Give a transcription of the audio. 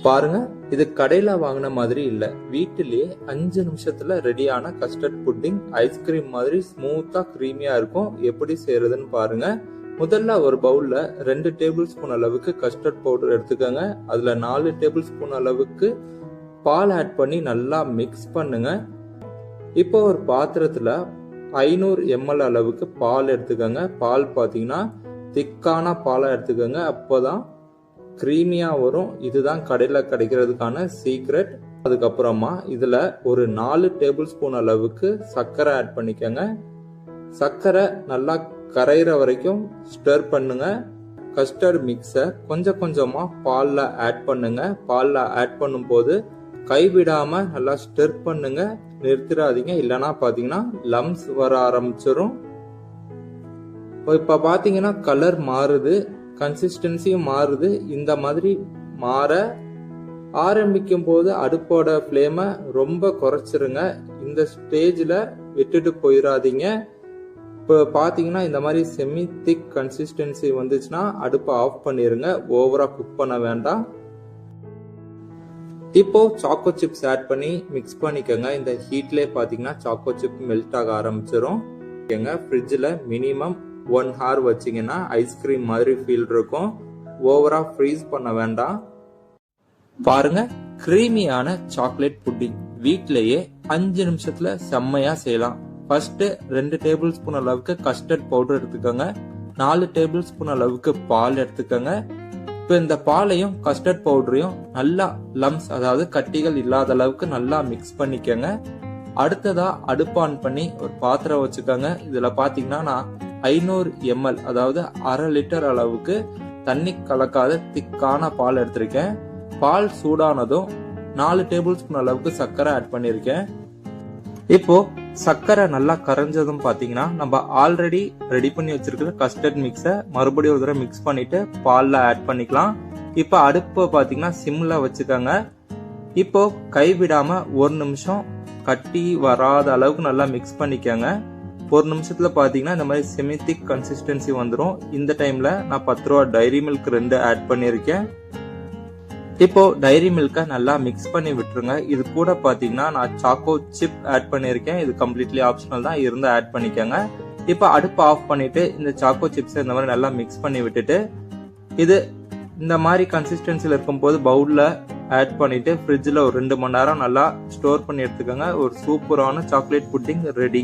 பாருங்க, இது கடையில வாங்கின மாதிரி இல்ல, வீட்டிலேயே 5 நிமிஷத்துல ரெடியான கஸ்டர்ட் புட்டிங். ஐஸ்கிரீம் மாதிரி ஸ்மூத்தா கிரீமியா இருக்கும். எப்படி செய்யறதுன்னு பாருங்க. முதல்ல ஒரு பவுல்ல 2 டேபிள் ஸ்பூன் அளவுக்கு கஸ்டர்ட் பவுடர் எடுத்துக்கோங்க. அதுல 4 டேபிள் ஸ்பூன் அளவுக்கு பால் ஆட் பண்ணி நல்லா மிக்ஸ் பண்ணுங்க. இப்போ ஒரு பாத்திரத்துல 500 ml அளவுக்கு பால் எடுத்துக்கோங்க. பால் பாத்தீங்கன்னா திக்கான பாலா எடுத்துக்கோங்க, அப்போதான் கிரீமியா வரும். இதுதான் கடையில கிடைக்கிறதுக்கான சீக்ரெட். அதுக்கப்புறமா இதுல ஒரு 4 டேபிள் ஸ்பூன் அளவுக்கு சர்க்கரை ஆட் பண்ணிக்கோங்க. சர்க்கரை நல்லா கரையிற வரைக்கும் ஸ்டர் பண்ணுங்க. கஸ்டர்ட் மிக்ஸை கொஞ்சம் கொஞ்சமா பால்ல ஆட் பண்ணுங்க. பால்ல ஆட் பண்ணும் போது கைவிடாம நல்லா ஸ்டர் பண்ணுங்க, நிறுத்திடாதீங்க, இல்லைன்னா பாத்தீங்கன்னா லம்ஸ் வர ஆரம்பிச்சிடும். இப்ப பாத்தீங்கன்னா கலர் மாறுது, கன்சிஸ்டன்சியும் மாறுது. இந்த மாதிரி மாற ஆரம்பிக்கும் போது அடுப்போட ஃப்ளேமை ரொம்ப குறைச்சிருங்க. இந்த ஸ்டேஜில் விட்டுட்டு போயிடாதீங்க. இப்போ பார்த்தீங்கன்னா இந்த மாதிரி செமி திக் கன்சிஸ்டன்சி வந்துச்சுன்னா அடுப்பை ஆஃப் பண்ணிடுங்க. ஓவரா குக் பண்ண வேண்டாம். இப்போ சாக்கோ சிப்ஸ் ஆட் பண்ணி மிக்ஸ் பண்ணிக்கோங்க. இந்த ஹீட்லேயே பார்த்தீங்கன்னா சாக்கோ சிப் மெல்ட் ஆக ஆரம்பிச்சிடும். ஃப்ரிட்ஜில் மினிமம் 1 hour வச்சிங்கன்னா ஐஸ்கிரீம் மாதிரி ஃபீல் இருக்கும். ஓவரா ஃப்ரீஸ் பண்ண வேண்டாம். பாருங்க, கிரீமியான சாக்லேட் புட்டிங் வீட்லயே 5 நிமிஷத்துல செம்மையா செய்யலாம். ஃபர்ஸ்ட் 2 டேபிள் ஸ்பூன் அளவுக்கு கஸ்டர்ட் பவுடர் எடுத்துக்கோங்க. 4 டேபிள் ஸ்பூன் அளவுக்கு பால் எடுத்துக்கோங்க. இப்போ இந்த பாலையும் கஸ்டர்ட் பவுடரையும் நல்லா லம்ஸ், அதாவது கட்டிகள் இல்லாத அளவுக்கு நல்லா மிக்ஸ் பண்ணிக்கோங்க. அடுத்ததா அடுப்பு ஆன் பண்ணி ஒரு பாத்திரம் வச்சுக்கோங்க. இதுல பாத்தீங்கன்னா நான் 500 ml, அதாவது 1/2 லிட்டர் அளவுக்கு தண்ணி கலக்காத திக்கான பால் எடுத்திருக்கேன். பால் சூடானதும் 4 டேபிள் ஸ்பூன் அளவுக்கு சர்க்கரை ஆட் பண்ணிருக்கேன். இப்போ சர்க்கரை நல்லா கரைஞ்சதும் பாத்தீங்கன்னா நம்ம ஆல்ரெடி ரெடி பண்ணி வச்சிருக்கிற கஸ்டர்ட் மிக்ஸை மறுபடியும் ஒரு தடவை மிக்ஸ் பண்ணிட்டு பால்ல ஆட் பண்ணிக்கலாம். இப்போ அடுப்பை பாத்தீங்கன்னா சிம்ல வச்சுக்கோங்க. இப்போ கைவிடாம 1 நிமிஷம் கட்டி வராத அளவுக்கு நல்லா மிக்ஸ் பண்ணிக்கோங்க. 1 நிமிஷத்துல பாத்தீங்கன்னா இந்த மாதிரி செமி திக் கன்சிஸ்டன்சி வந்துடும். இந்த டைம்ல நான் 10 ரூபா டைரி மில்க் 2 ஆட் பண்ணிருக்கேன். இப்போ டைரி மில்கை நல்லா மிக்ஸ் பண்ணி விட்டுருங்க. இது கூட பாத்தீங்கன்னா நான் சாக்கோ சிப் ஆட் பண்ணிருக்கேன். இது கம்ப்ளீட்லி ஆப்ஷனல் தான், இருந்தா ஆட் பண்ணிக்கோங்க. இப்போ அடுப்பு ஆஃப் பண்ணிட்டு இந்த சாக்கோ சிப்ஸை இந்த மாதிரி நல்லா மிக்ஸ் பண்ணி விட்டுட்டு இது இந்த மாதிரி கன்சிஸ்டன்சில இருக்கும் போது பவுல்ல ஆட் பண்ணிட்டு ஃப்ரிட்ஜ்ல ஒரு 2 மணி நேரம் நல்லா ஸ்டோர் பண்ணி எடுத்துக்கோங்க. ஒரு சூப்பரான சாக்லேட் புட்டிங் ரெடி.